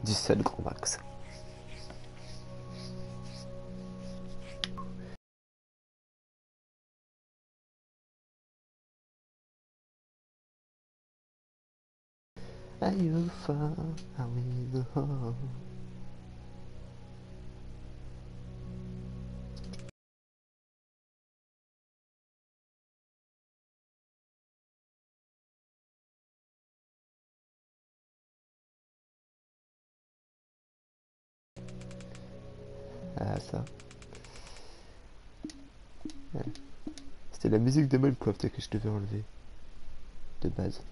17 grand max. Are you far away the home? Ah ça. Ouais. C'était la musique de Minecraft que je devais enlever. De base.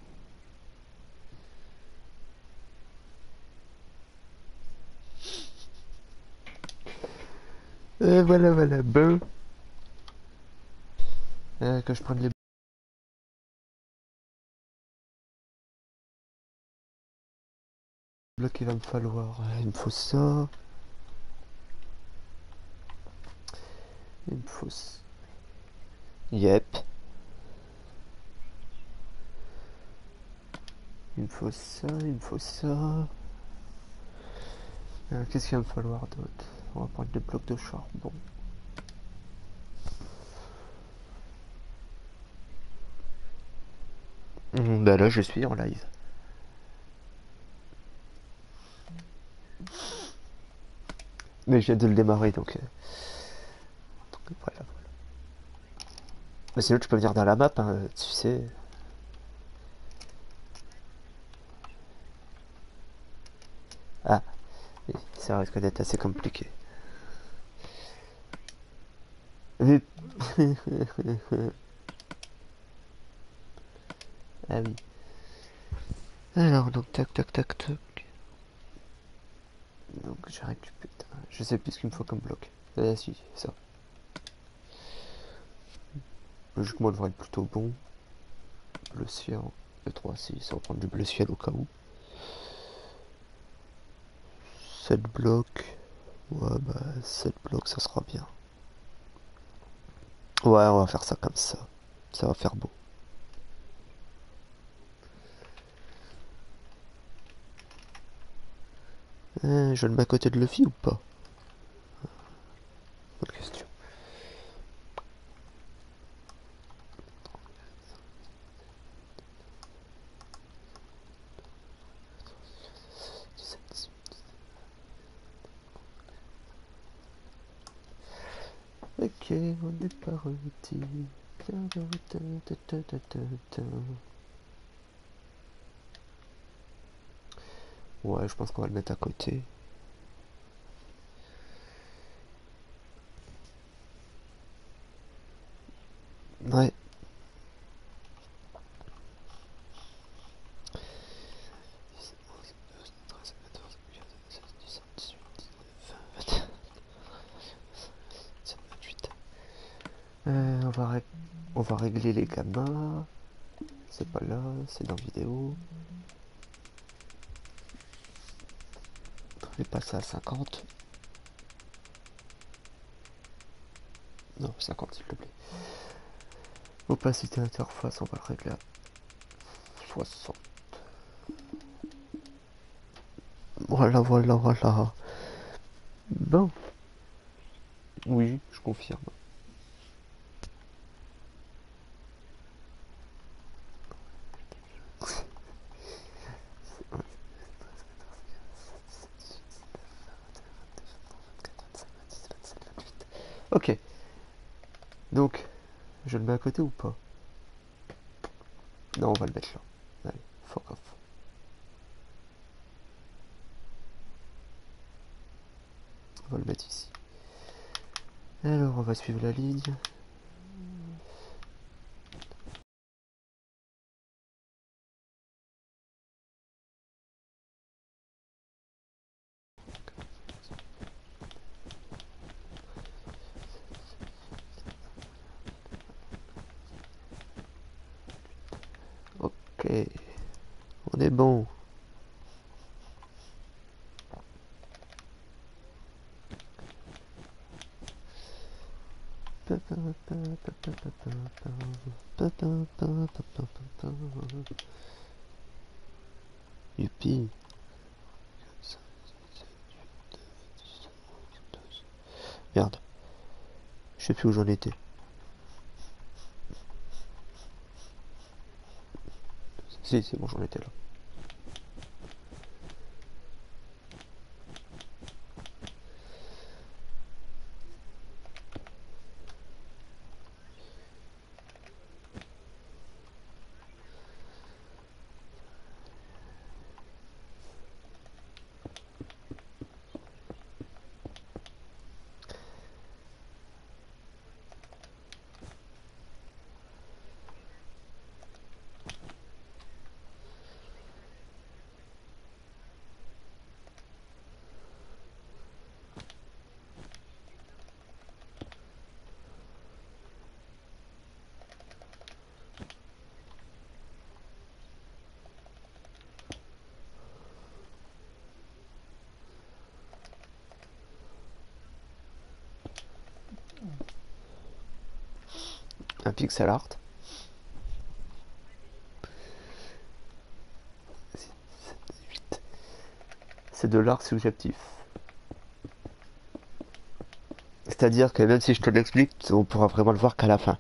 Et voilà, voilà, bon. Que je prenne les blocs, il va me falloir. Il me faut ça. Il me faut ça. Yep. Il me faut ça, il me faut ça. Qu'est-ce qu'il va me falloir d'autre? On va prendre des blocs de charbon. Bah là, je suis en live. Mais je viens de le démarrer donc voilà. Mais sinon, tu peux venir dans la map, hein, tu sais. Ah, oui, ça risque d'être assez compliqué. Mais... ah oui. Alors, donc, tac, tac, tac, tac. Donc, je récupère. Je sais plus ce qu'il me faut comme bloc. Ah, si, ça. Logiquement, il devrait être plutôt bon. Bleu ciel. Le 3, si, ça va prendre du bleu ciel au cas où. 7 blocs. Ouais, bah, 7 blocs, ça sera bien. Ouais, on va faire ça comme ça. Ça va faire beau. Je le mets à côté de Luffy ou pas? Bonne question. Ok, on est parti. Ouais, je pense qu'on va le mettre à côté. Ouais. On va régler les gammas. C'est pas là, c'est dans vidéo. On va passer à 50. Non, 50 s'il te plaît. Opacité interface, on va le régler à 60. Voilà, voilà, voilà. Bon. Oui, je confirme. Ok. Donc, je le mets à côté ou pas? Non, on va le mettre là. Allez, fuck off. On va le mettre ici. Alors, on va suivre la ligne. Ok. On est bon. Youpi. Merde. Je sais plus où j'en étais. Si, c'est bon, j'en étais là. Un pixel art. C'est de l'art subjectif. C'est-à-dire que même si je te l'explique, on pourra vraiment le voir qu'à la fin.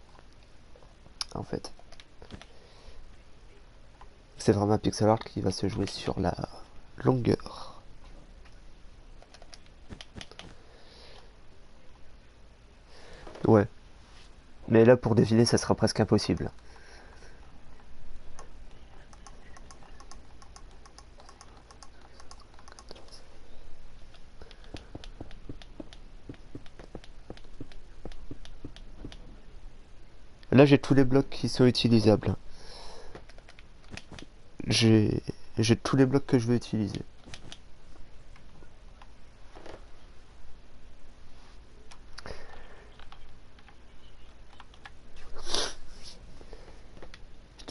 En fait. C'est vraiment un pixel art qui va se jouer sur la longueur. Ouais. Mais là, pour deviner, ça sera presque impossible. Là, j'ai tous les blocs qui sont utilisables. J'ai tous les blocs que je veux utiliser.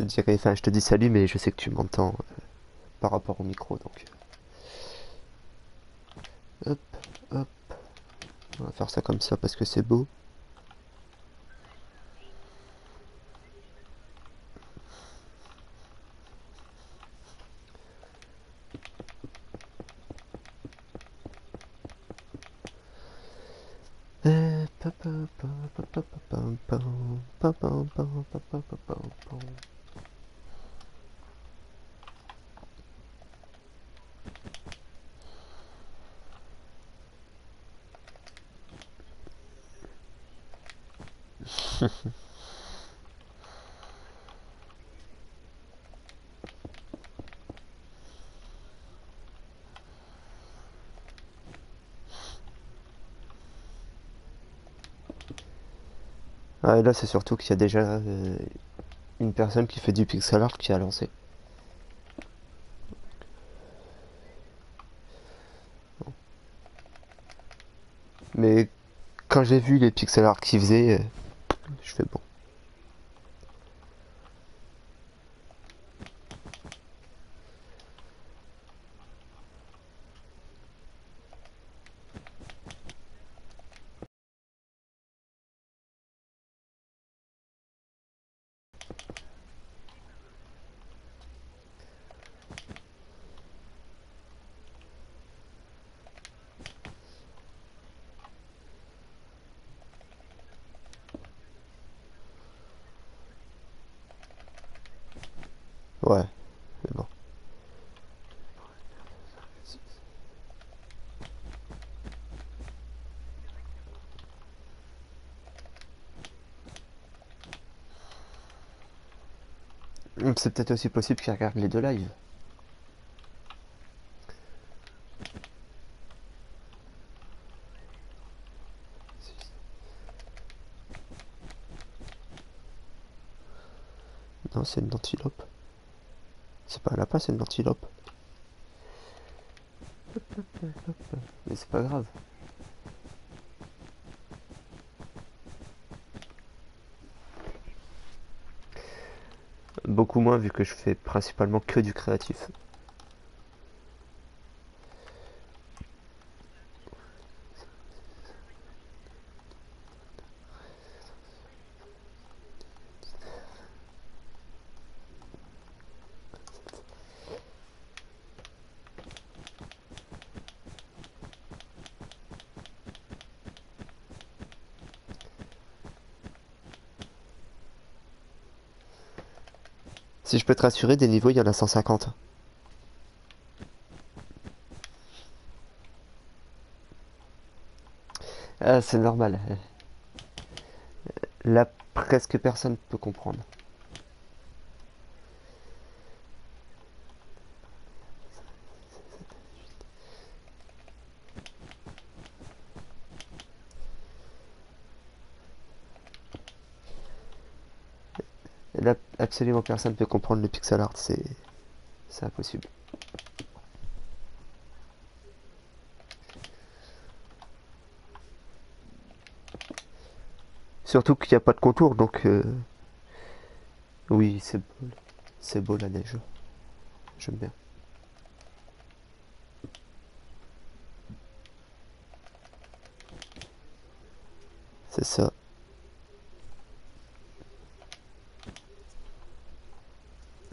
Je te dis salut, mais je sais que tu m'entends par rapport au micro, donc. Hop, hop. On va faire ça comme ça parce que c'est beau. Ah, et là, c'est surtout qu'il y a déjà une personne qui fait du pixel art qui a lancé. Mais quand j'ai vu les pixel art qu'il faisait, je fais bon. Ouais, mais bon. C'est peut-être aussi possible qu'il regarde les deux lives. Non, c'est une antilope. C'est pas un lapin, c'est une antilope. Mais c'est pas grave. Beaucoup moins vu que je fais principalement que du créatif. Si je peux te rassurer, des niveaux, il y en a 150. Ah, c'est normal. Là, presque personne peut comprendre. Là, absolument personne peut comprendre le pixel art, c'est impossible. Surtout qu'il n'y a pas de contour, donc oui, c'est beau la neige. J'aime bien. C'est ça.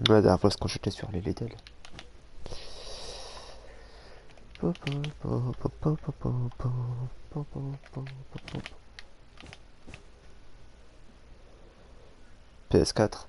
Ouais, la dernière fois, c'est quand j'étais sur les Lidl. PS4.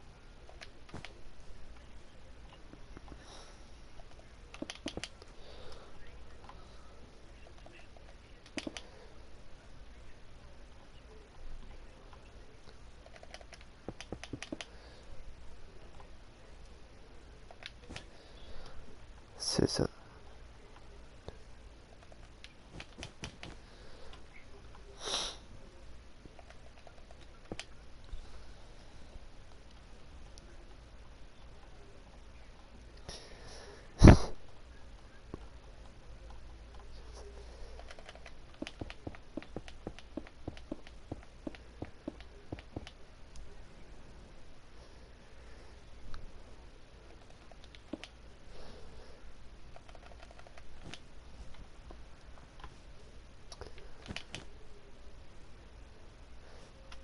C'est ça.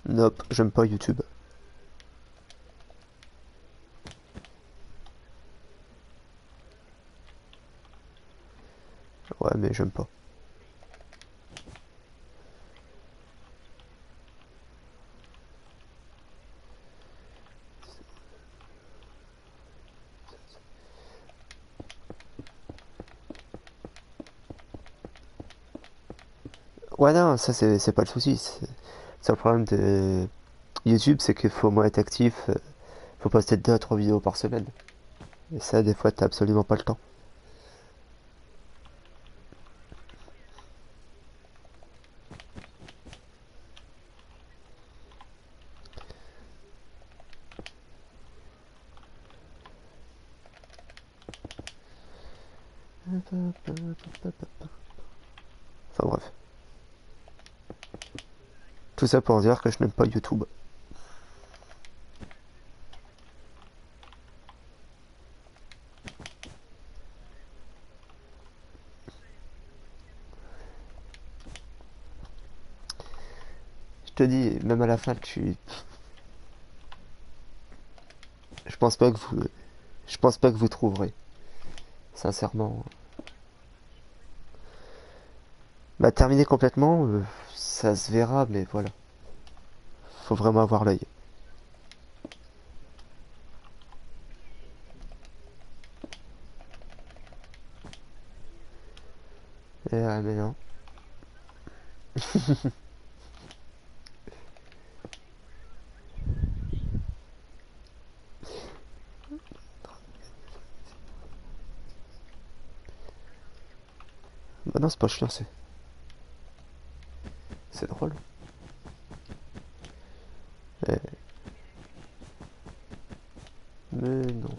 Nope, j'aime pas YouTube. Ouais, mais j'aime pas. Ouais, non, ça c'est pas le souci. C'est le problème de YouTube, c'est qu'il faut moins être actif. Faut poster 2 à 3 vidéos par semaine. Et ça, des fois, t'as absolument pas le temps. Enfin bref. Tout ça pour dire que je n'aime pas YouTube. Je te dis, même à la fin, je pense pas que vous, je pense pas que vous trouverez. Sincèrement. Bah, terminer complètement, ça se verra, mais voilà. Faut vraiment avoir l'œil. Mais non. Bah non, c'est pas chiant, c'est drôle. Euh, mais non.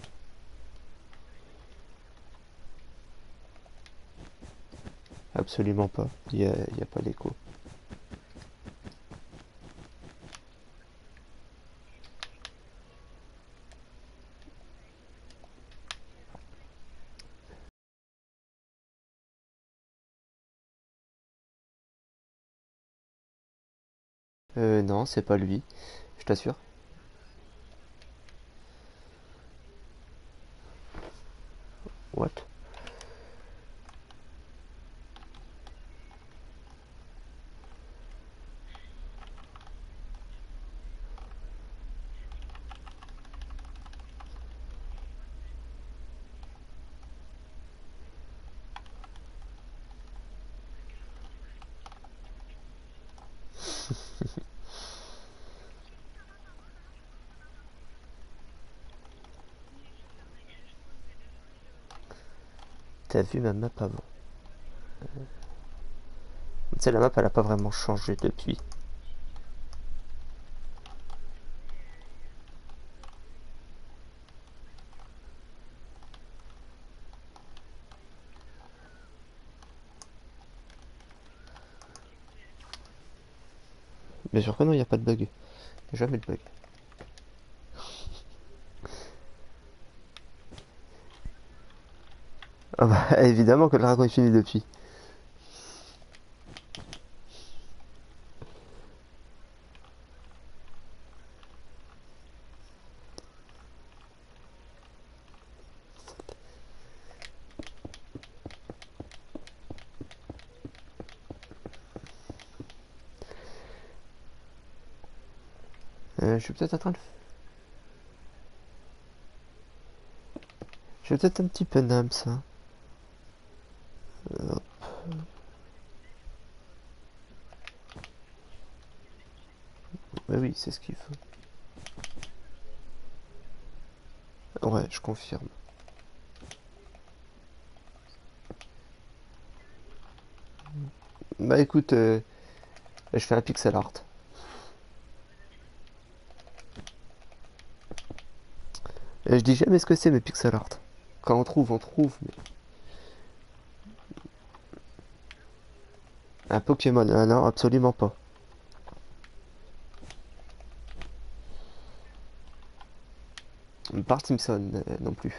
Absolument pas. Y a pas d'écho. Non, c'est pas lui. Je t'assure. What? T'as vu ma map avant? Tu sais, la map elle a pas vraiment changé depuis. Bien sûr que non, il n'y a pas de bug. Jamais de bug. Ah bah, évidemment que le dragon est fini depuis. Je suis peut-être en train de... Je suis peut-être un petit peu name ça. Euh, bah oui, c'est ce qu'il faut. Ouais, je confirme. Bah écoute, je fais un pixel art. Je dis jamais ce que c'est mes pixel art. Quand on trouve, on trouve. Mais... un Pokémon, non, absolument pas. Bart Simpson, non plus.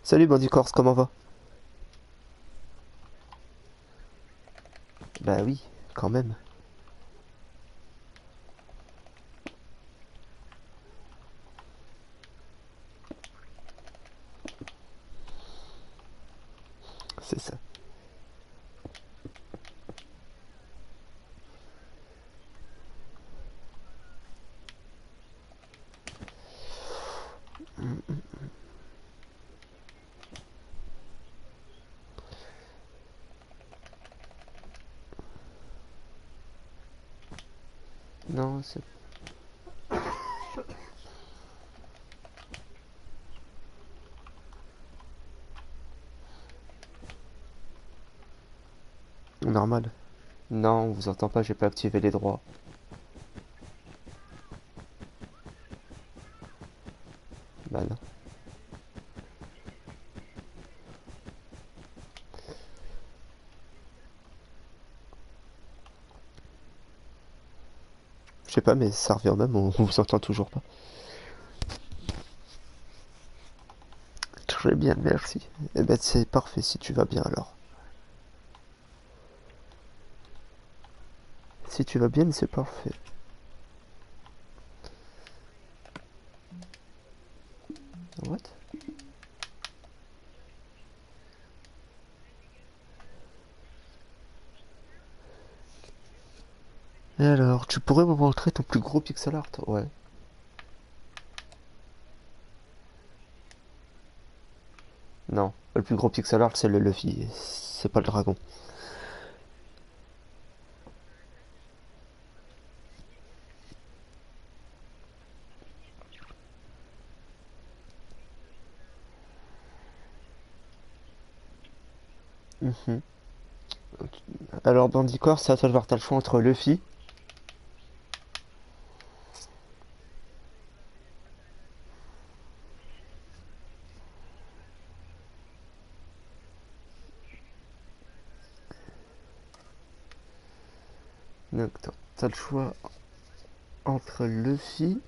Salut Bandicoors, comment va? Bah oui, quand même. C'est ça. Non, c'est normal. Non, on vous entend pas, j'ai pas activé les droits. Bah non. Je sais pas, mais ça revient même, on vous entend toujours pas. Très bien, merci. Eh ben c'est parfait si tu vas bien alors. Si tu vas bien, c'est parfait. What? Et alors, tu pourrais me montrer ton plus gros pixel art? Ouais. Non, le plus gros pixel art c'est le Luffy, c'est pas le dragon. Mhm. Alors Bandicoot, c'est à toi de voir, t'as le choix entre Luffy. Donc t'as le choix entre Luffy.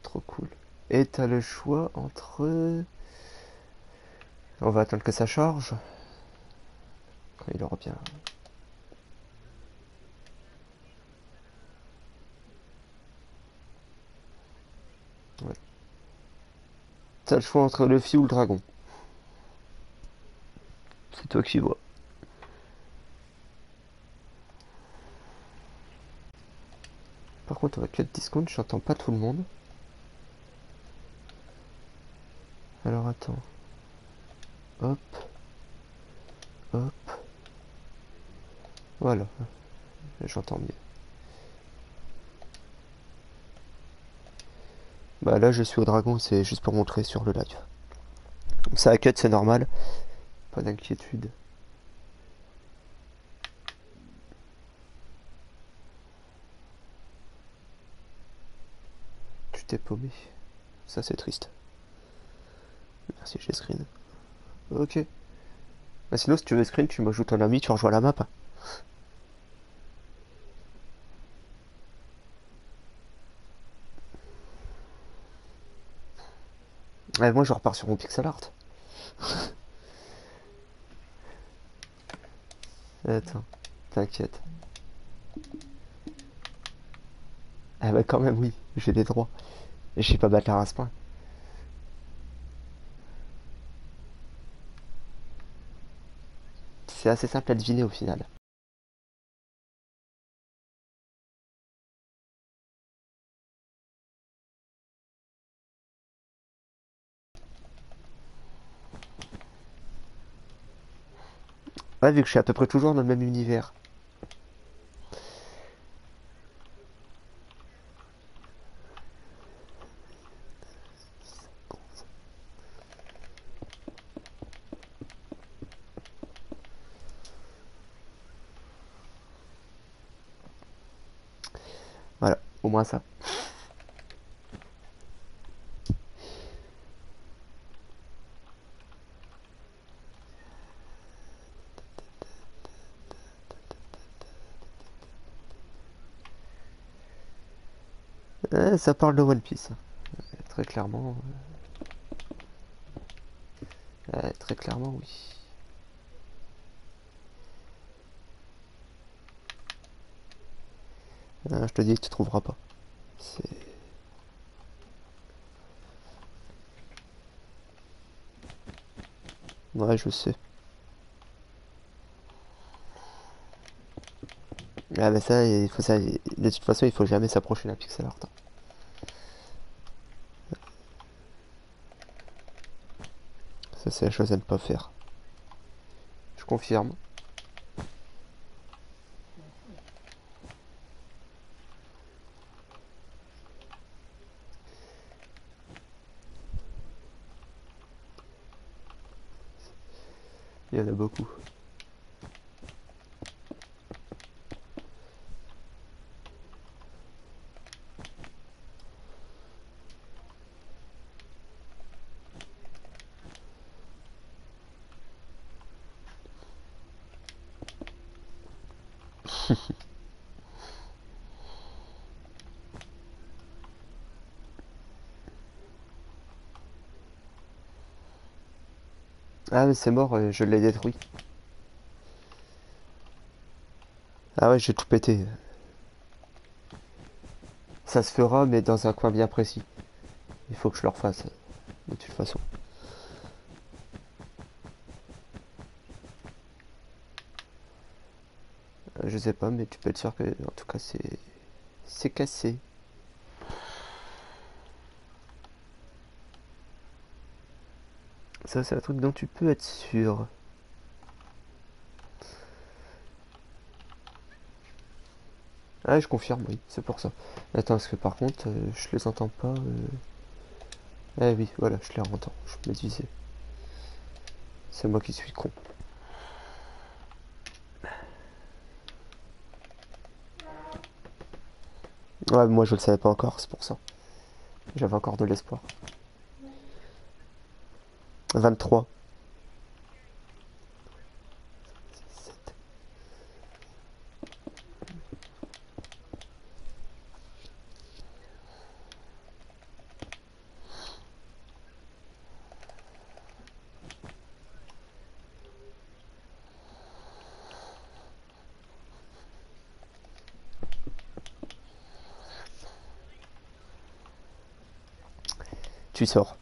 Trop cool. Et t'as le choix entre... on va attendre que ça charge. Quand il aura bien... ouais. T'as le choix entre Luffy ou le dragon. C'est toi qui vois. Par contre, avec le discount, j'entends pas tout le monde. Alors attends. Hop, hop. Voilà, j'entends mieux. Bah là je suis au dragon, c'est juste pour montrer sur le live. Ça a cut, c'est normal. Pas d'inquiétude. Tu t'es paumé. Ça c'est triste. Merci, j'ai screen. Ok. Bah sinon si tu veux screen, tu m'ajoutes un ami, tu rejoins la map. Ouais, moi je repars sur mon pixel art. Attends, t'inquiète. Ah bah quand même oui, j'ai des droits. Et je sais pas battre la race point. C'est assez simple à deviner au final. Ouais, vu que je suis à peu près toujours dans le même univers. Voilà, au moins ça. Ça parle de One Piece. Très clairement. Très clairement, oui. Je te dis que tu trouveras pas. C'est... Ouais, je sais. Ah bah ça, il faut ça. De toute façon, il faut jamais s'approcher d'un pixel art. Ça, c'est la chose à ne pas faire. Je confirme. Il y en a beaucoup. Ah, mais c'est mort, je l'ai détruit. Ah ouais, j'ai tout pété. Ça se fera, mais dans un coin bien précis. Il faut que je le refasse, de toute façon. Je sais pas, mais tu peux être sûr que, en tout cas, c'est cassé. Ça, c'est un truc dont tu peux être sûr. Ah, je confirme, oui, c'est pour ça. Attends, parce que par contre, je les entends pas. Eh oui, voilà, je les entends. Je me disais. C'est moi qui suis con. Ouais, moi je le savais pas encore, c'est pour ça. J'avais encore de l'espoir. 23. Tu sors.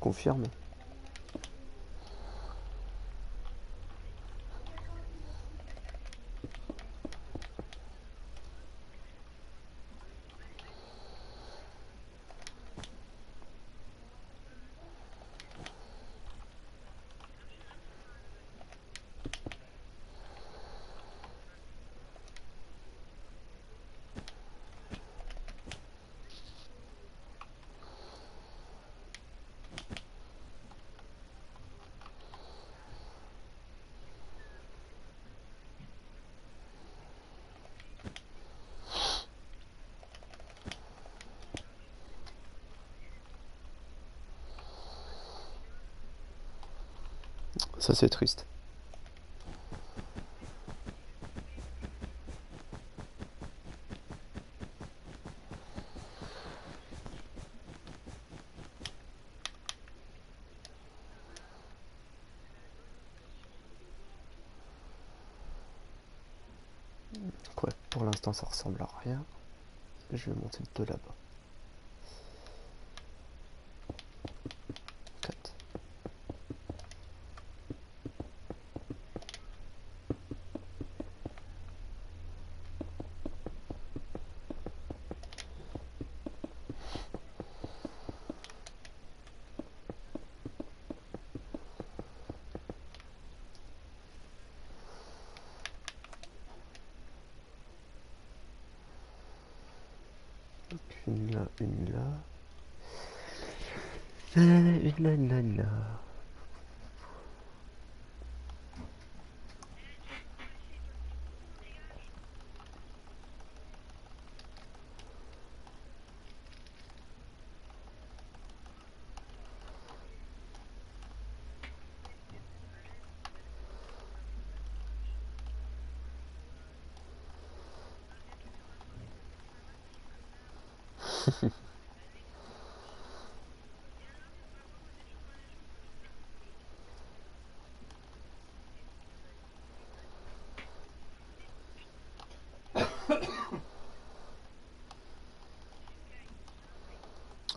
confirme. Ça c'est triste. Donc ouais, pour l'instant ça ressemble à rien. Je vais monter de là-bas. 4. Une là, une là. Une là, une là, une là.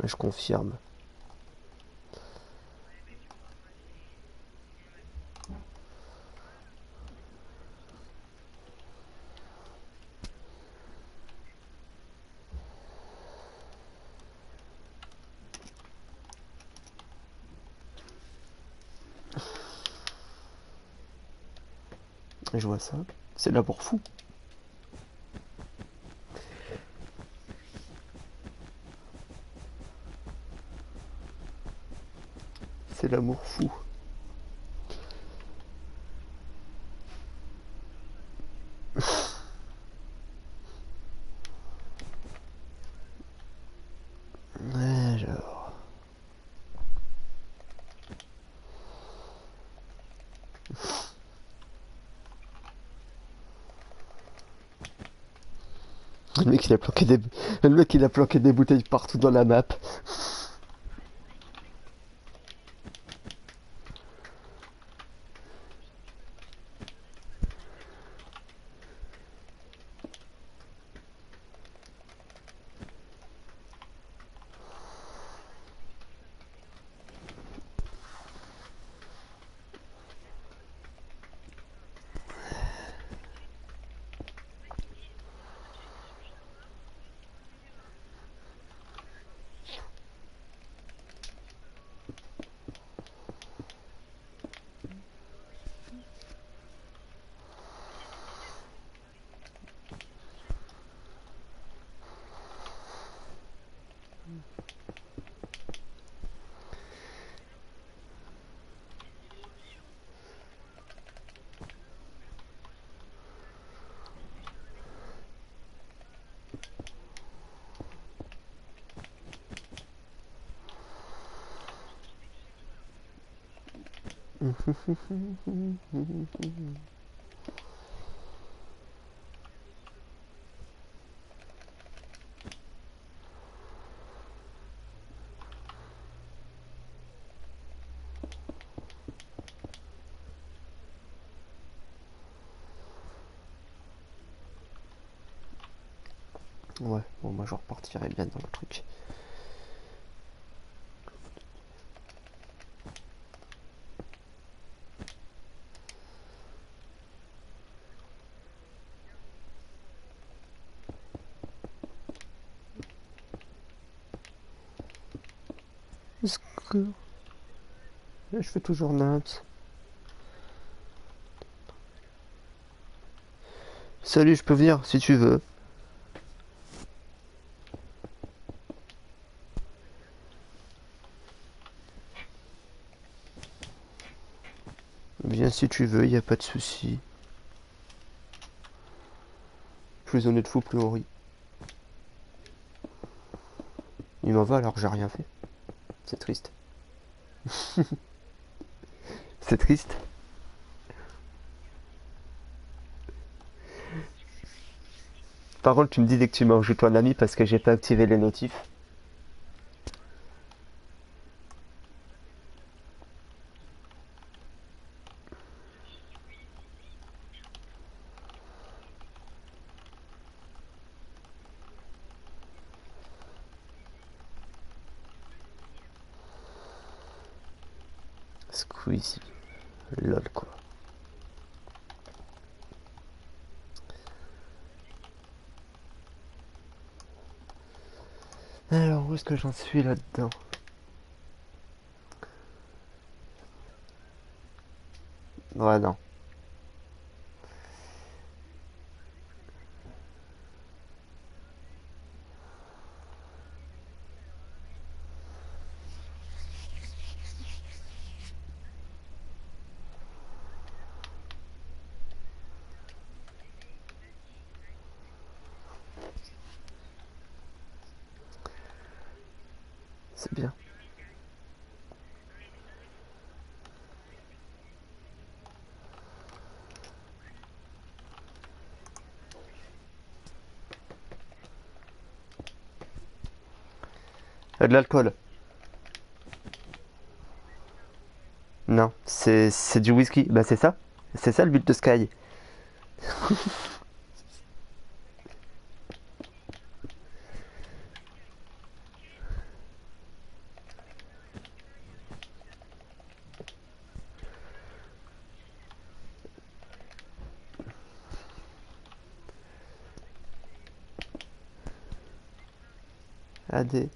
Je confirme. Et je vois ça. C'est l'amour fou. C'est l'amour fou. Alors. Le mec il a planqué des... Le mec il a planqué des bouteilles partout dans la map. Ouais, bon moi je repartirai bien dans le truc. Est-ce que... Je fais toujours naps. Salut, je peux venir si tu veux. Viens si tu veux, y a pas de souci. Plus on est de fous, plus on rit. Il m'en va alors que j'ai rien fait. C'est triste. C'est triste. Par contre, tu me dis dès que tu m'as ajouté un ami parce que j'ai pas activé les notifs. Squeezie. Lol quoi. Alors, où est-ce que j'en suis là-dedans? Ouais, non. C'est bien. De l'alcool. Non, c'est du whisky. Bah c'est ça. C'est ça le but de Sky. AD.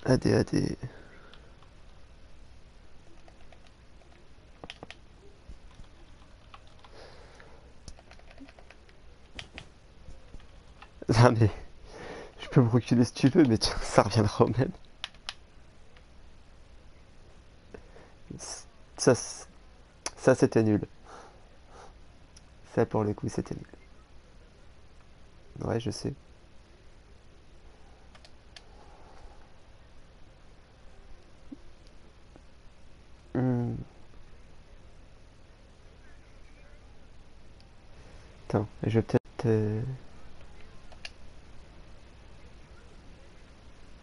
AD. Non mais, je peux me reculer si tu veux, mais ça reviendra au même. Ça, ça c'était nul. Ça pour le coup c'était nul. Ouais, je sais. Hmm. Attends, je vais peut-être...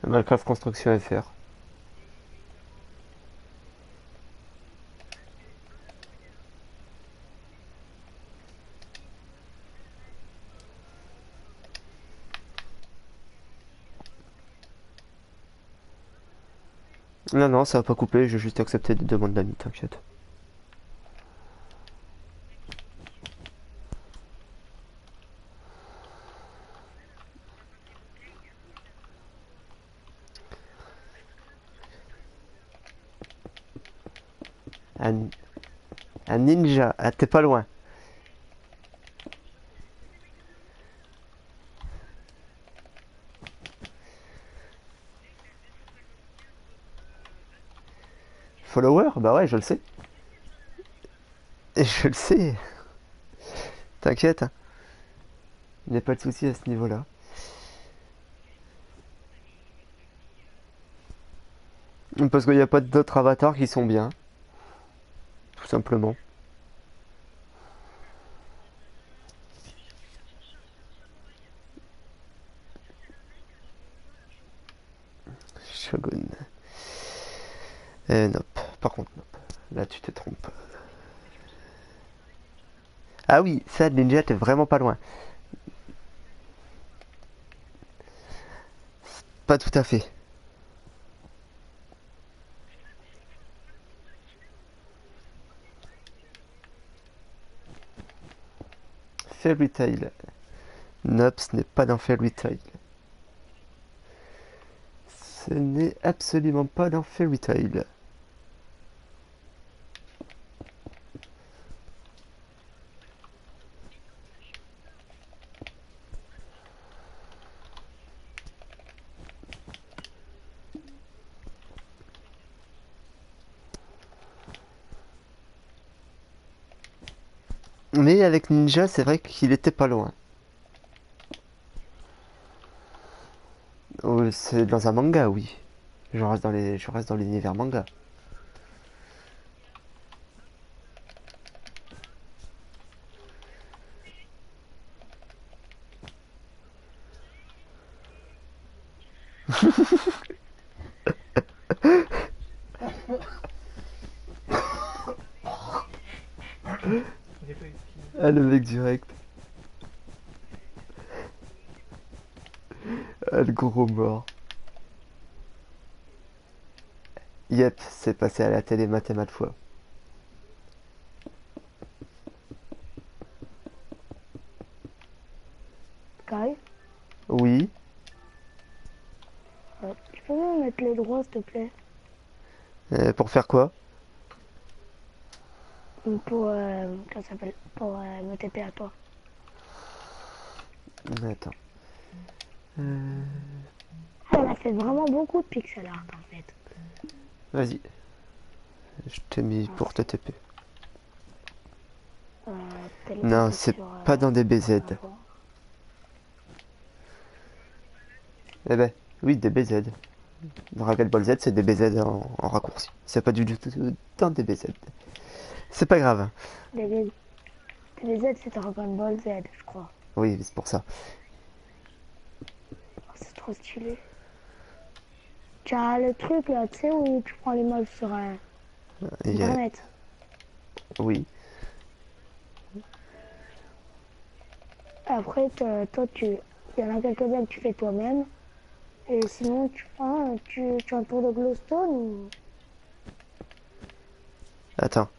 Minecraft Construction FR. Non, non, ça va pas couper, j'ai juste accepté des demandes d'amis, t'inquiète. Un, un ninja, ah, t'es pas loin. Follower? Bah ouais, je le sais. Et je le sais. T'inquiète, hein. Il n'y a pas de souci à ce niveau-là. Parce qu'il n'y a pas d'autres avatars qui sont bien, tout simplement. Shogun. Nope. Par contre, nope. Là, tu te trompes. Ah oui, ça, Ninja, t'es vraiment pas loin. Pas tout à fait. Fairy Tail. Nope, ce n'est pas dans Fairy Tail. Ce n'est absolument pas dans Fairy Tail. Mais avec Ninja, c'est vrai qu'il était pas loin. Oh, c'est dans un manga, oui. Je reste dans l'univers manga. Ah, le mec direct. Ah, le gros mort. Yep, c'est passé à la télé maintes et maintes fois. Kai, Oui. tu peux me mettre les droits, s'il te plaît? Pour faire quoi? Pour, comment ça s'appelle? Pour me TP à toi. Attends. Euh, Elle a fait vraiment beaucoup de pixel art, en fait. Vas-y. Je t'ai mis pour te TP. Non, Téléporter c'est sur... pas dans des BZ. avant. Eh ben, oui, des BZ. Dragon Ball Z, c'est des BZ en raccourci. C'est pas du tout dans des BZ. C'est pas grave. DBZ, c'est Dragon Ball Z, je crois. Oui, c'est pour ça. Oh, c'est trop stylé. Tu as le truc, là, tu sais, où tu prends les mobs sur Yeah. Internet. Oui. Après, toi, il y en a quelques-uns que tu fais toi-même. Et sinon, tu as un tour de glowstone ou... Attends.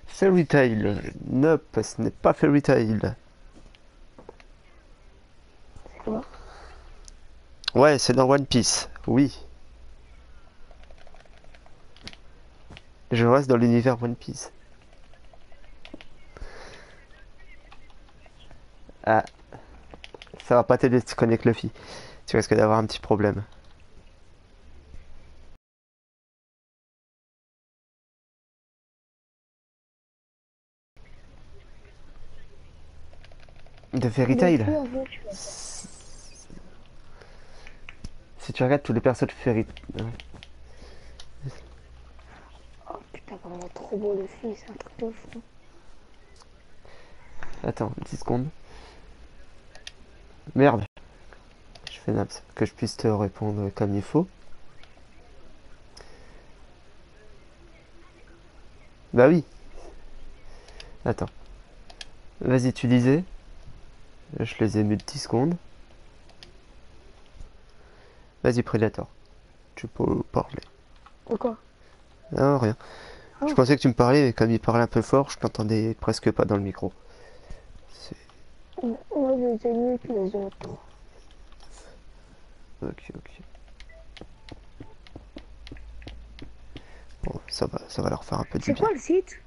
Fairy Tail. Nope, ce n'est pas Fairy Tail. C'est quoi? Ouais, c'est dans One Piece. Oui. Je reste dans l'univers One Piece. Ah, ça va pas t'aider si tu connais Luffy. Tu risques d'avoir un petit problème. De Fairy Tail. Luffy, en fait, tu fais ça. Si tu regardes tous les persos de Fairy Oh putain, comment il est trop beau, Luffy, c'est un truc de fou. Attends, 10 secondes. Merde. Je fais naps. Que je puisse te répondre comme il faut. Bah oui. Attends. Vas-y, tu disais. Je les ai mis de 10 secondes. Vas-y, Predator. Tu peux parler. Pourquoi? Non, rien. Je Oh, pensais que tu me parlais, mais comme il parlait un peu fort, je t'entendais presque pas dans le micro. C'est... moi, je les ai mieux que les autres. Ok, ok. Bon, ça va leur faire un peu du C'est bien. quoi le site?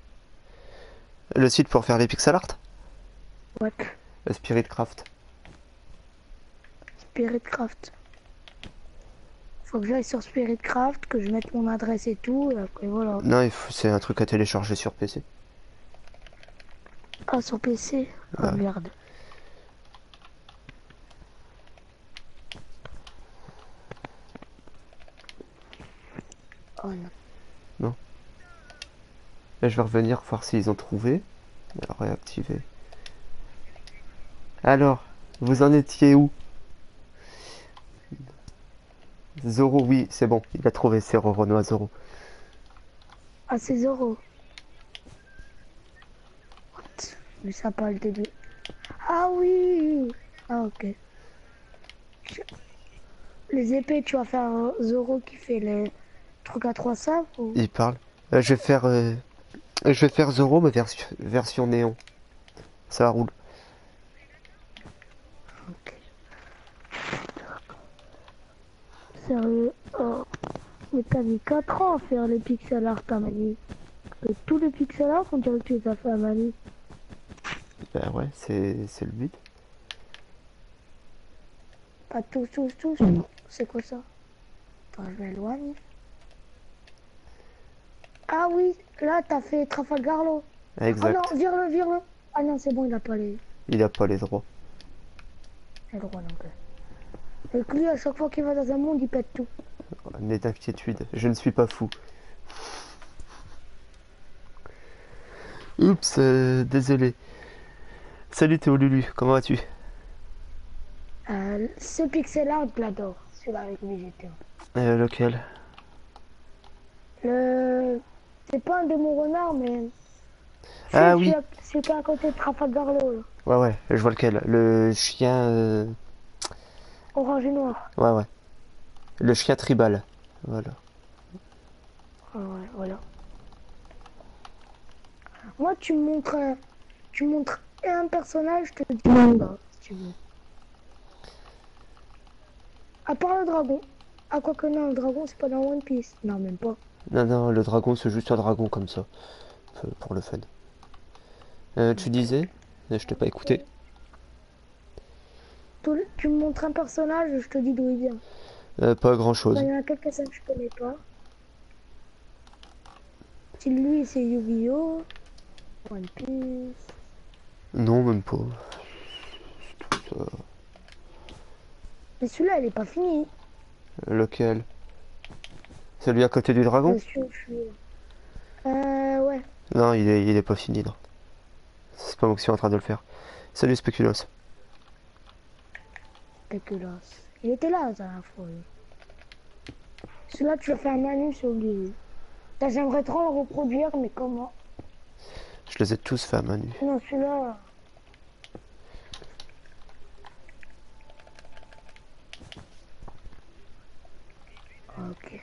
Le site pour faire les pixel art? Ouais, Le Spirit Craft. Spiritcraft. Faut que j'aille sur Spiritcraft, que je mette mon adresse et tout, et après voilà. Non, c'est un truc à télécharger sur PC. Ah, sur PC? Ah Ouais. merde. Oh non. Non. Et je vais revenir voir s'ils ont trouvé. Alors, réactiver. Alors, vous en étiez où? Zoro, oui, c'est bon. Il a trouvé, c'est Roronoa Zoro. Ah, c'est Zoro. What? Mais ça pas le début. Ah oui! Ah, ok. Les épées, tu vas faire Zoro qui fait les trucs à trois sabres ou... Il parle. Je vais faire Zoro, mais version néon. Ça roule. sérieux. Oh. Mais t'as mis 4 ans à faire les pixel art à Manu. Et tous les pixel art, on dirait que tu les as fait à Manu. Ben ouais, c'est le but. Pas tous, tous, tous. C'est quoi ça? Attends, je m'éloigne. Ah oui, là, t'as fait Trafalgar Law. Oh non, Exact. vire-le, vire-le. Ah non, c'est bon, il a pas Il a pas les droits. les droits non plus. Et que lui, à chaque fois qu'il va dans un monde, il pète tout. N'est d'inquiétude, je ne suis pas fou. Oups, désolé. Salut Théo Lulu, comment vas-tu? Ce pixel art, je l'adore. Celui-là avec Végéteur. Lequel? Le... C'est pas un démon renard, mais... Ah oui, C'est qui est à côté de Trafalgar Law, là. ouais, je vois lequel. Le chien... Orange et noir. Ouais. Le chien tribal. Voilà. Ah ouais, voilà. Moi, tu montres un personnage, je te dis manga, si tu veux. À part le dragon. Ah, quoi que non, le dragon, c'est pas dans One Piece. Non, même pas. Non, le dragon, c'est juste un dragon comme ça. Pour le fun. Tu Ok. disais? Je t'ai pas écouté. Tu me montres un personnage, je te dis d'où il vient. Pas grand Bah, il chose. y en a quelques-uns que je connais pas. Si lui, c'est Yu-Gi-Oh! One Piece. Non, même pas. Euh, Mais celui-là, il est pas fini. lequel? Celui à côté du Je dragon? suis, je suis. Ouais. Non, il est pas fini, non. C'est pas moi qui suis en train de le faire. Salut Speculos. Dégueulasse. Il était là la dernière fois. Lui. Celui-là, tu vas faire un Manu, c'est obligé. J'aimerais trop le reproduire, mais comment? Je les ai tous fait à main nue. Non, celui-là. Ok.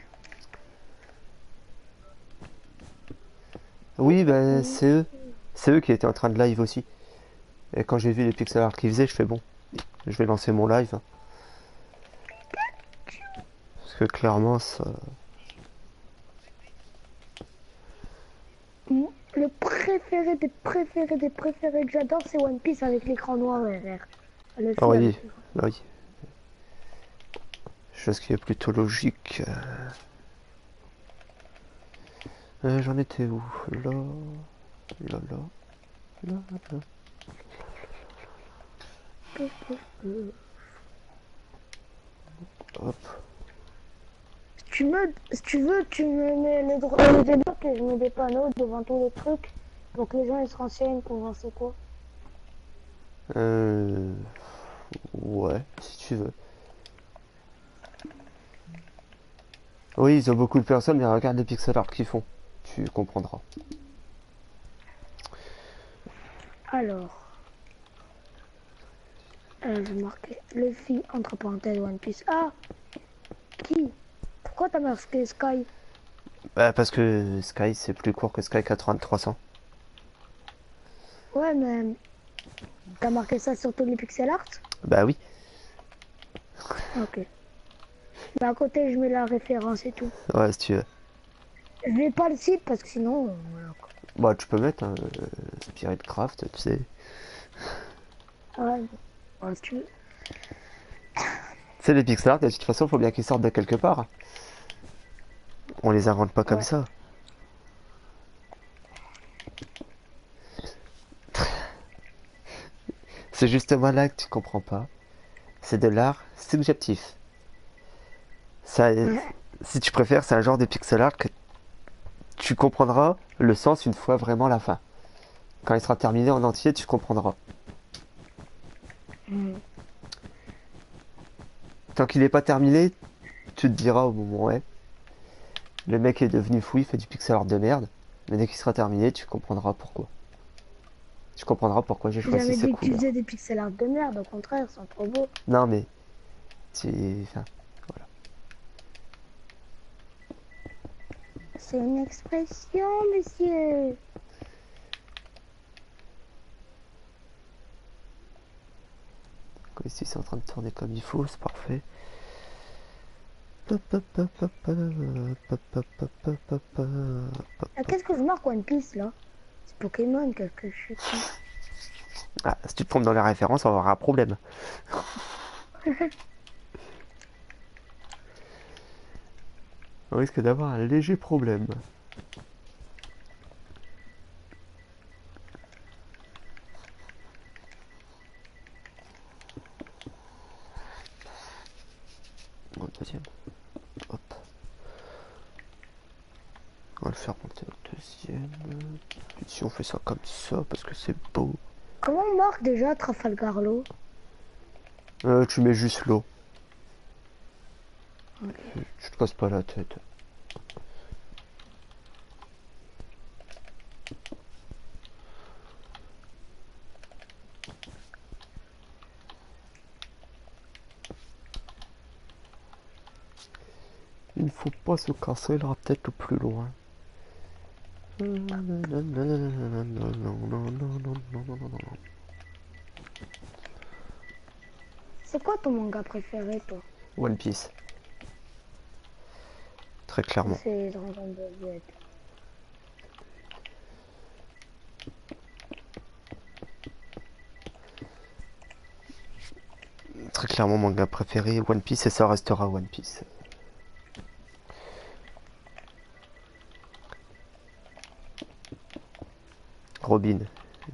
Oui, ben c'est eux. C'est eux qui étaient en train de live aussi. Et quand j'ai vu les pixel art qu'ils faisaient, je fais bon, je vais lancer mon live. Parce que clairement, ça... Le préféré des préférés des préférés que j'adore, c'est One Piece avec l'écran noir et vert. Le Ah film oui, avec l'écran. oui. Chose qui est plutôt logique. J'en étais où? Là, là, là, là, là. Hop. Si tu veux, tu me mets le débloc et je mets des panneaux devant tous les trucs pour que les gens ils se renseignent pour voir c'est quoi. Euh... Ouais, si tu veux. Oui, ils ont beaucoup de personnes, mais regarde les pixel art qu'ils font. Tu comprendras. Alors, je vais marquer Luffy entre parenthèses One Piece. Ah, qui? Pourquoi t'as marqué Sky? Bah, parce que Sky, c'est plus court que Sky 8300. Ouais, mais t'as marqué ça sur tous les pixel art? Bah oui. Ok. Bah à côté, je mets la référence et tout. Ouais, si tu veux. Je mets pas le site parce que sinon, voilà. Bah, tu peux mettre un Spirit Craft, tu sais. Ouais, bon, si tu veux. C'est les pixel art, de toute façon, faut bien qu'ils sortent de quelque part. On les invente pas comme Ouais. ça. C'est justement là que tu comprends pas. C'est de l'art subjectif. Ça, Ouais. si tu préfères, c'est un genre de pixel art que tu comprendras le sens une fois vraiment la fin. Quand il sera terminé en entier, tu comprendras. Mm. Tant qu'il n'est pas terminé, tu te diras au moment ouais. Le mec est devenu fou, il fait du pixel art de merde. Mais dès qu'il sera terminé, tu comprendras pourquoi. Tu comprendras pourquoi j'ai J'ai choisi jamais ces dit que tu couleurs. faisais des pixel art de merde, au contraire, ils sont trop beaux. Non mais, tu... enfin, voilà. C'est une expression, monsieur. Ici c'est en train de tourner comme il faut, c'est parfait. Ah, qu'est-ce que je marque One Piece là? C'est Pokémon, qu'est-ce que je suis con. Ah, si tu te trompes dans les références, on va avoir un problème. On risque d'avoir un léger problème. Bon, le deuxième. Hop. On va le faire monter au deuxième. Ici on fait ça comme ça parce que c'est beau. Comment on marque déjà Trafalgar Law? Tu mets juste l'eau. Ok. Tu te casses pas la tête. Il ne faut pas se casser la tête plus loin. C'est quoi ton manga préféré toi? One Piece. Très clairement. C'est Dragon Ball Z. Très clairement mon manga préféré, One Piece, et ça restera One Piece. Robin.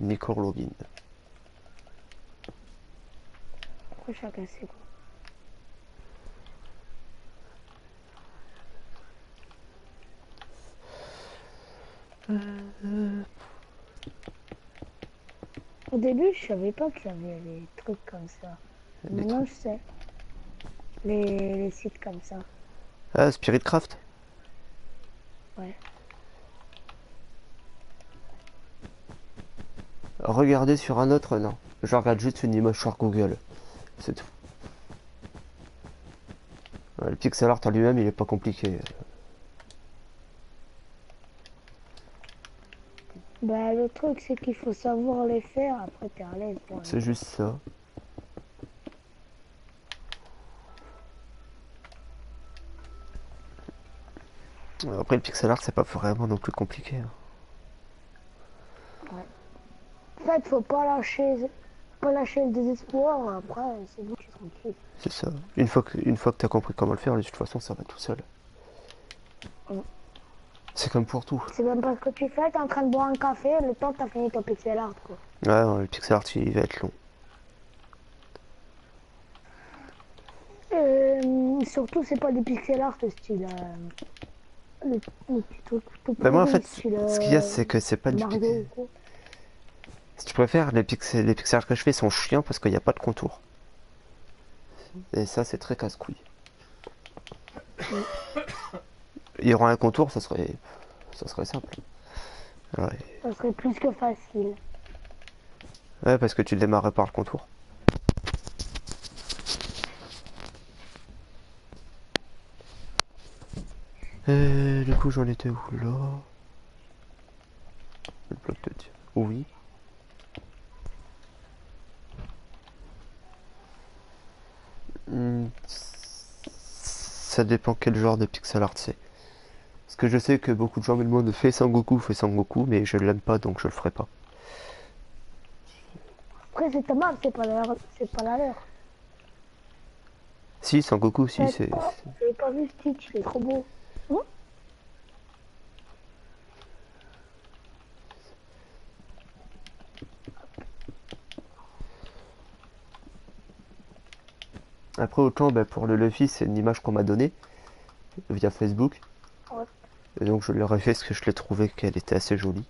Nico Robin. Après chacun ses goûts. Au début, je savais pas qu'il y avait des trucs comme ça. Des Maintenant, trucs. je sais. Les sites comme ça. Ah, Spiritcraft. Ouais. Regardez sur un autre, non. Je regarde juste une image sur Google. C'est tout. Ouais, le pixel art en lui-même, il est pas compliqué. Bah, le truc, c'est qu'il faut savoir les faire. Après, t'es à l'aise pour les C'est faire. juste ça. Après, le pixel art, c'est pas vraiment non plus compliqué. Ouais. En fait, faut pas lâcher le désespoir. Après, c'est bon, tu es tranquille. C'est ça. Une fois que t'as compris comment le faire, de toute façon, ça va tout seul. Ouais. C'est comme pour tout. C'est même pas ce que tu fais. T'es en train de boire un café. Le temps que t'as fini ton pixel art, quoi. Ouais, le pixel art, il va être long. Surtout, c'est pas des pixel art style. Le petit truc tout Bah moi, en pourri, fait, style ce qu'il y a, c'est que c'est pas du Mario pixel. ou quoi. Si tu préfères, les pixel art que je fais sont chiants parce qu'il n'y a pas de contour. Et ça, c'est très casse-couille. Il y aura un contour, ça serait simple. Ouais. Ça serait plus que facile. Ouais, parce que tu démarrais par le contour. Et du coup, j'en étais où là? Le bloc de Dieu. Oui. Ça dépend quel genre de pixel art c'est. Parce que je sais que beaucoup de gens me demandent fais Sangoku, mais je l'aime pas donc je le ferai pas. Après, c'est ta map, c'est pas la leur. Si, Sangoku, si, c'est. J'avais pas vu Stitch, il est trop beau. Hein. Après, autant bah, pour le Luffy, c'est une image qu'on m'a donnée via Facebook. Ouais. Et donc je leur ai fait parce que je l'ai trouvé qu'elle était assez jolie.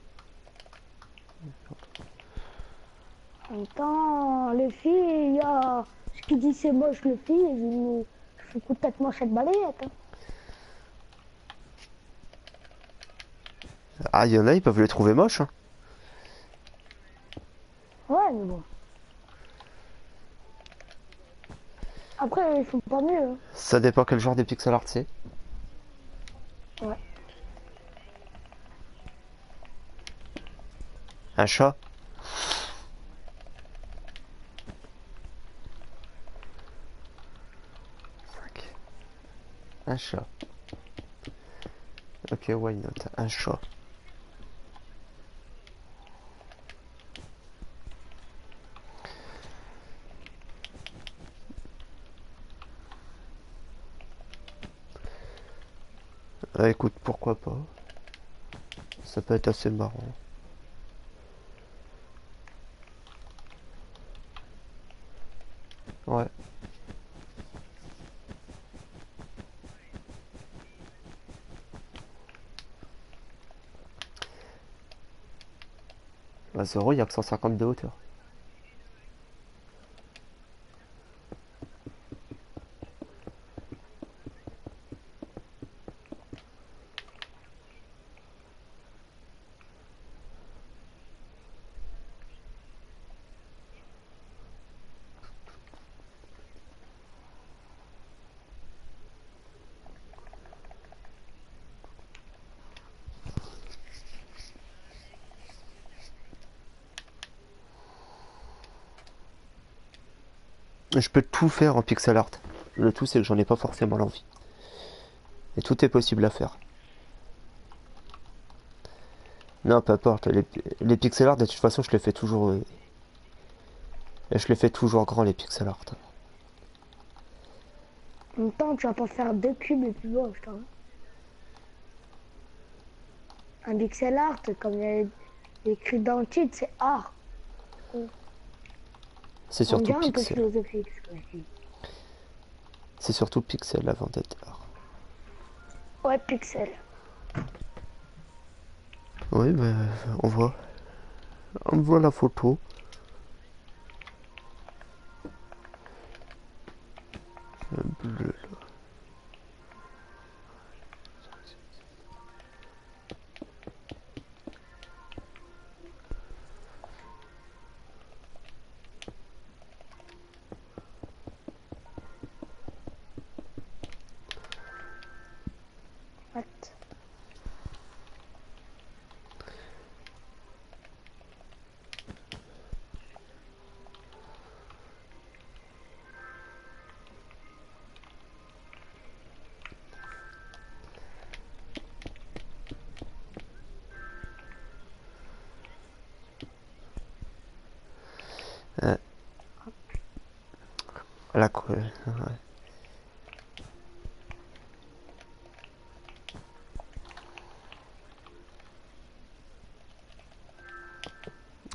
En même temps, les filles, il y a ce qui dit c'est moche, le fille, je fais peut-être moche cette balayette. Hein. Ah, il y en a, ils peuvent les trouver moches. Hein. Ouais, mais bon. Après, ils font pas mieux. Hein. Ça dépend quel genre de pixel art c'est. Ouais. Un chat. Un chat. Ok, why not? Un chat. Ah, écoute, pourquoi pas? Ça peut être assez marrant. Ouais. Bah, Zoro, il y a que 150 de hauteur. Je peux tout faire en pixel art. Le tout, c'est que j'en ai pas forcément l'envie. Et tout est possible à faire. Non, peu importe. Les pixel art, de toute façon, je les fais toujours. Je les fais toujours grands, les pixel art. En même temps, tu vas pas faire 2 cubes et plus moche, toi. Un pixel art, comme il y a écrit dans le titre, c'est art. C'est On surtout dirait un peu pixel. philosophique, ce que je dis. C'est surtout pixel avant d'être art. Ouais, pixel. Oui, mais on voit. On voit la photo. Bleu. What? La quoi. Ouais.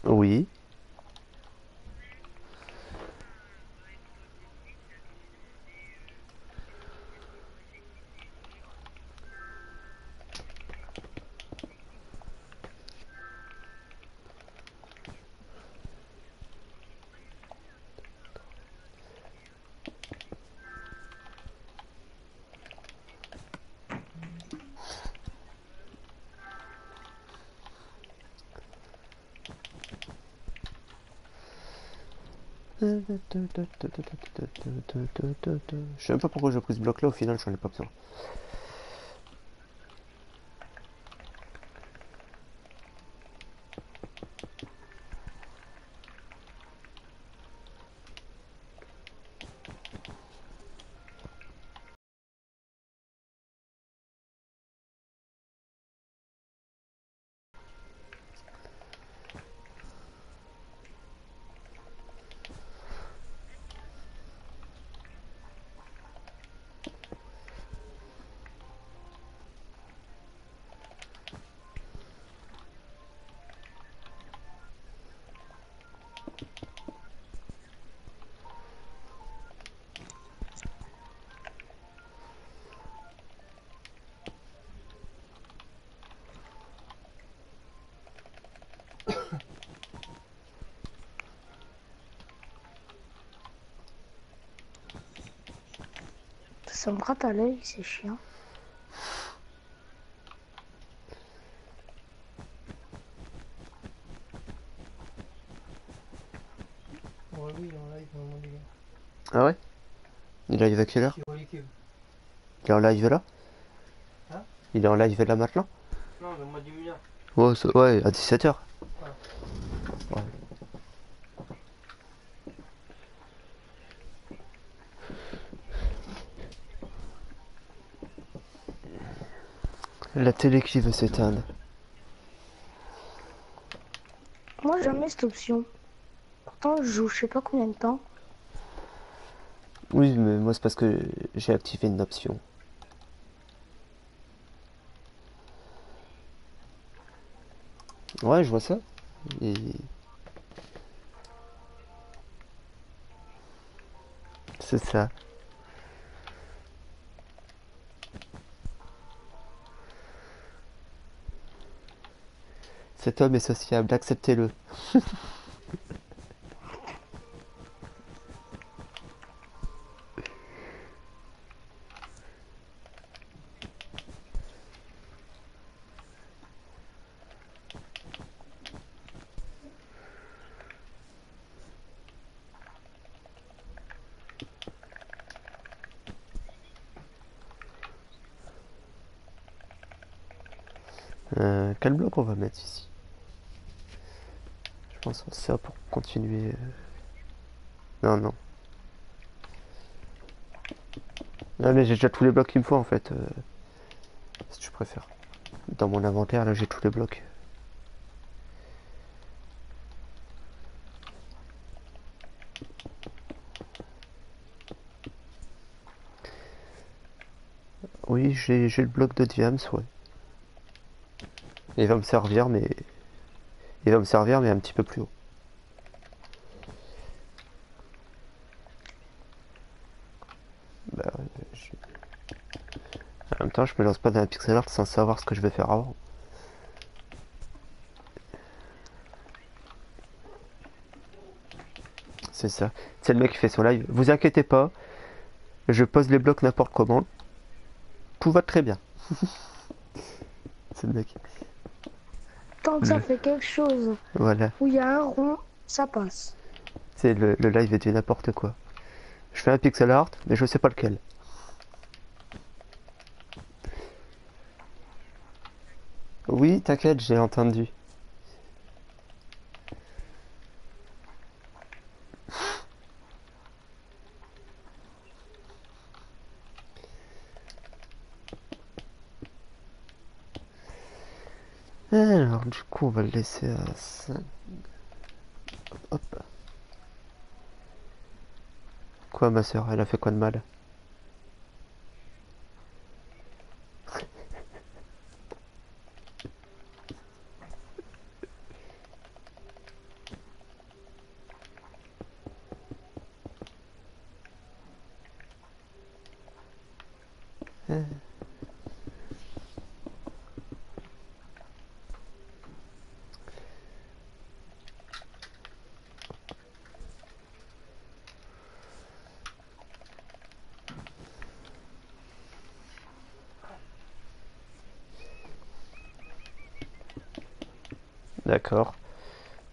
Oui. Je sais même pas pourquoi j'ai pris ce bloc là, au final j'en ai pas besoin. Ça me gratte à l'œil, c'est chiant. Ouais, oui, il est en live, vraiment, les gars. Ah ouais? Il est live à quelle heure? Sur les cubes. Il est en live là? Hein? Il est en live là maintenant? Non, mais moi, 10 minutes. Ouais, ouais, à 17h. Ah. Ouais. La télé qui veut s'éteindre. Moi, jamais cette option. Pourtant, je joue je sais pas combien de temps. Oui, mais moi c'est parce que j'ai activé une option. Ouais, je vois ça. Et c'est ça. Cet homme est sociable, acceptez-le. Quel bloc on va mettre ici? Je pense que c'est ça pour continuer. Non, non. Ah, mais j'ai déjà tous les blocs qu'il me faut en fait. Si tu préfères. Dans mon inventaire, là j'ai tous les blocs. Oui, j'ai le bloc de Diams, ouais. Il va me servir, mais. Il va me servir, mais un petit peu plus haut. Bah, je- En même temps, je me lance pas dans un pixel art sans savoir ce que je vais faire avant. C'est ça. C'est le mec qui fait son live. Vous inquiétez pas, je pose les blocs n'importe comment. Tout va très bien. C'est le mec. Tant que ça fait quelque chose Voilà. où il y a un rond, ça passe. C'est le live est du n'importe quoi. Je fais un pixel art, mais je sais pas lequel. Oui, t'inquiète, j'ai entendu. Alors, du coup, on va le laisser à 5. Hop. Quoi, ma soeur, elle a fait quoi de mal? D'accord.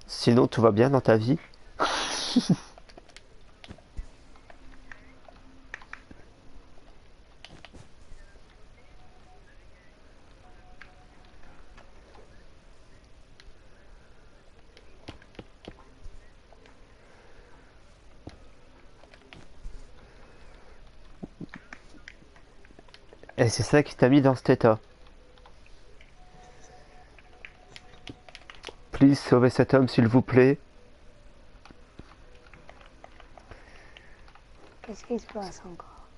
Sinon, tout va bien dans ta vie? Et c'est ça qui t'a mis dans cet état. Please, sauvez cet homme, s'il vous plaît. Qu'est-ce qui se passe encore?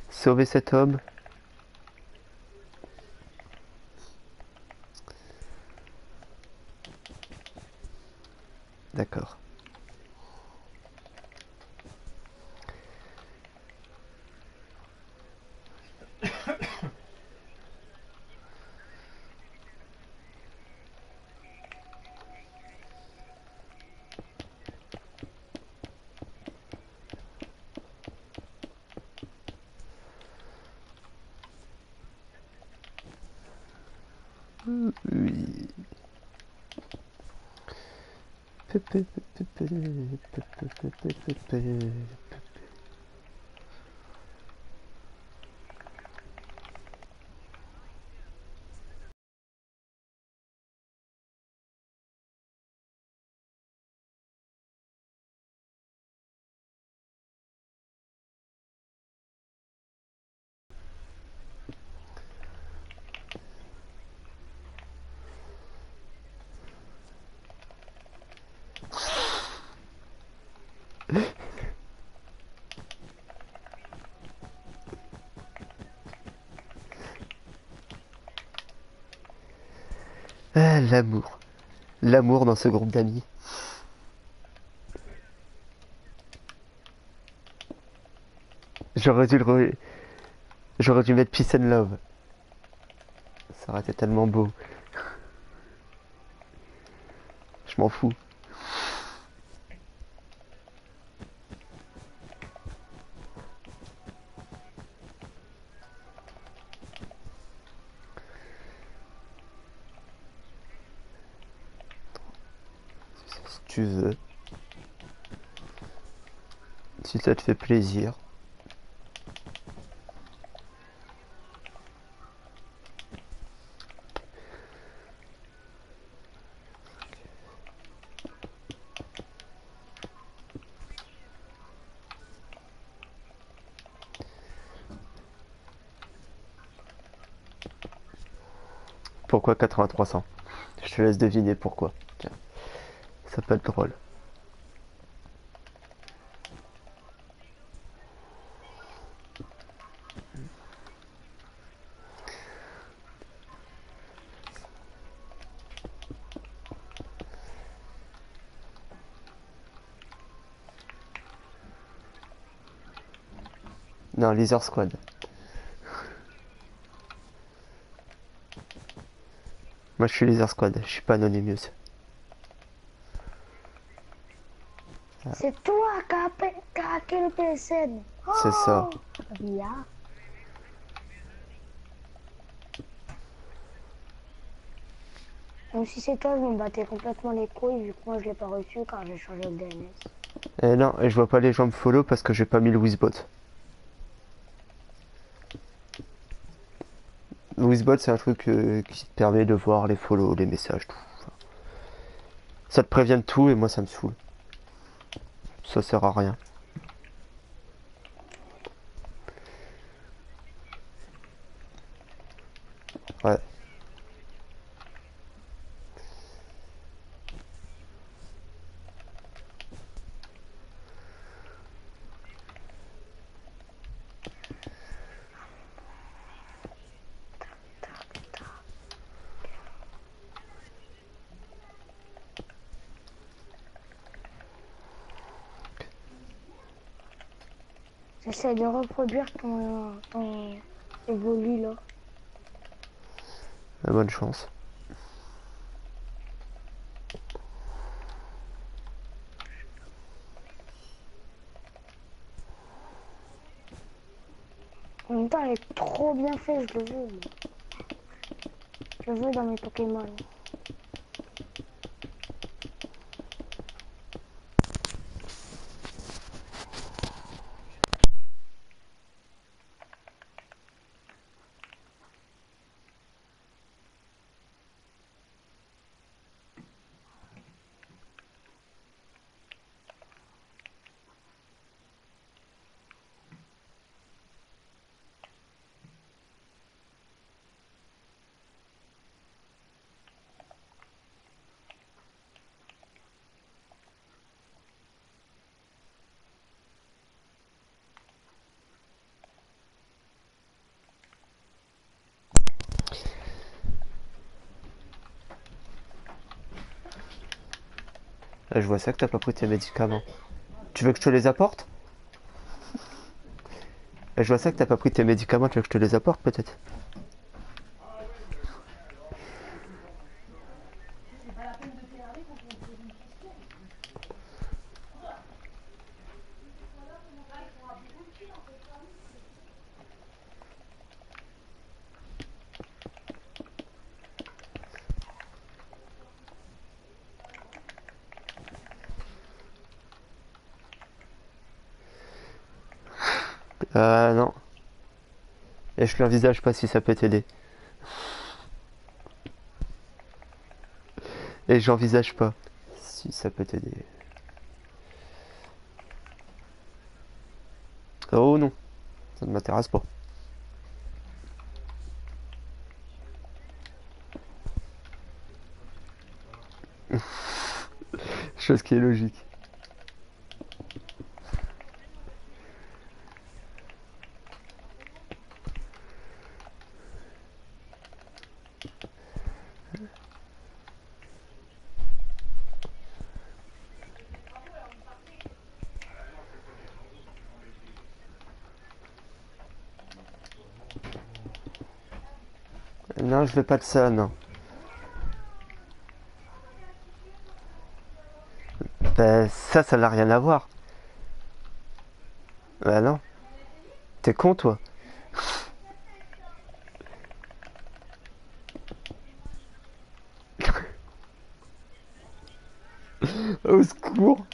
Sauvez cet homme. D'accord. Oui. Ah, l'amour. L'amour dans ce groupe d'amis. J'aurais dû J'aurais dû mettre Peace and Love. Ça aurait été tellement beau. Je m'en fous. Si tu veux. Si ça te fait plaisir. Pourquoi 8300? Je te laisse deviner pourquoi. Tiens, ça peut être drôle. Non, Lizard Squad. Moi je suis Lizard Squad, je suis pas Anonymous. C'est toi qui a hacké le PSN. C'est ça. Bien. Même si c'est toi, je me battais complètement les couilles vu que moi je l'ai pas reçu car j'ai changé le DNS. Et non, et je vois pas les gens me follow parce que j'ai pas mis le Wizbot. Le Wizbot c'est un truc qui te permet de voir les follow, les messages, tout. Enfin, ça te prévient de tout et moi ça me saoule. Ça sert à rien. Ouais. J'essaie de reproduire ton évolu là. Bonne chance. En même temps, elle est trop bien faite, je le veux. Moi. Je le veux dans mes Pokémon. Là, je vois ça que t'as pas pris tes médicaments. Tu veux que je te les apporte? Là, je vois ça que t'as pas pris tes médicaments, tu veux que je te les apporte peut-être? Non. Et je l'envisage pas si ça peut t'aider. Et j'envisage pas si ça peut t'aider. Oh non, ça ne m'intéresse pas. Chose qui est logique. Non, je veux pas de ça, non. Ben, ça n'a rien à voir. Bah non. T'es con, toi. Au secours.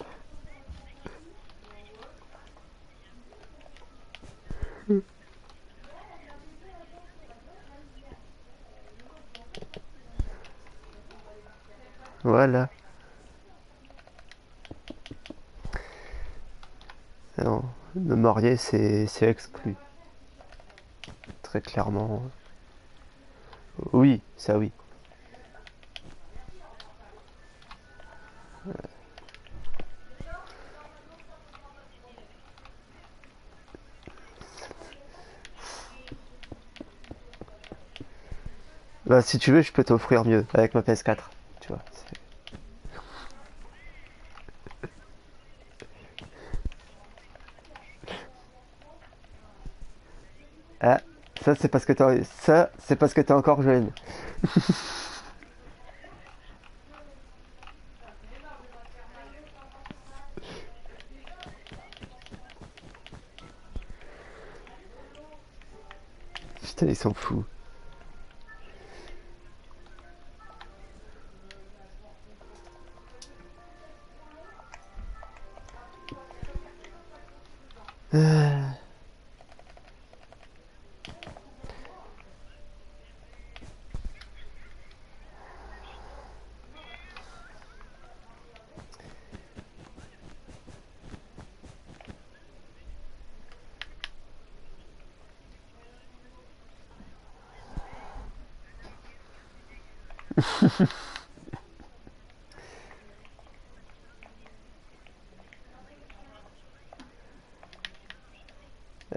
Voilà. Non, me marier, c'est exclu. Très clairement. Oui, ça oui. Bah, si tu veux, je peux t'offrir mieux avec ma PS4. Tu vois. Ah, ça, c'est parce que t'es encore jeune. Putain, ils sont fous.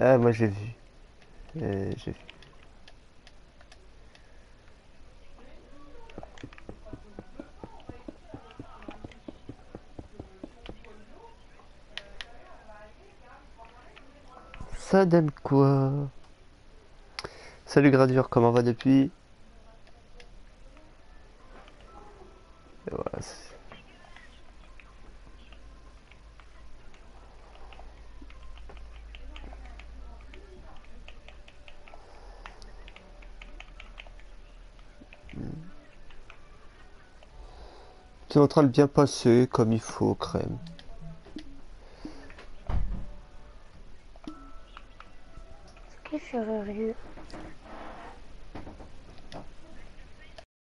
Ah, moi j'ai vu. J'ai vu. Ça donne quoi? Salut Gradure, comment va depuis? Voilà, c'est en train de bien passer comme il faut, crème. Qui ferait rien?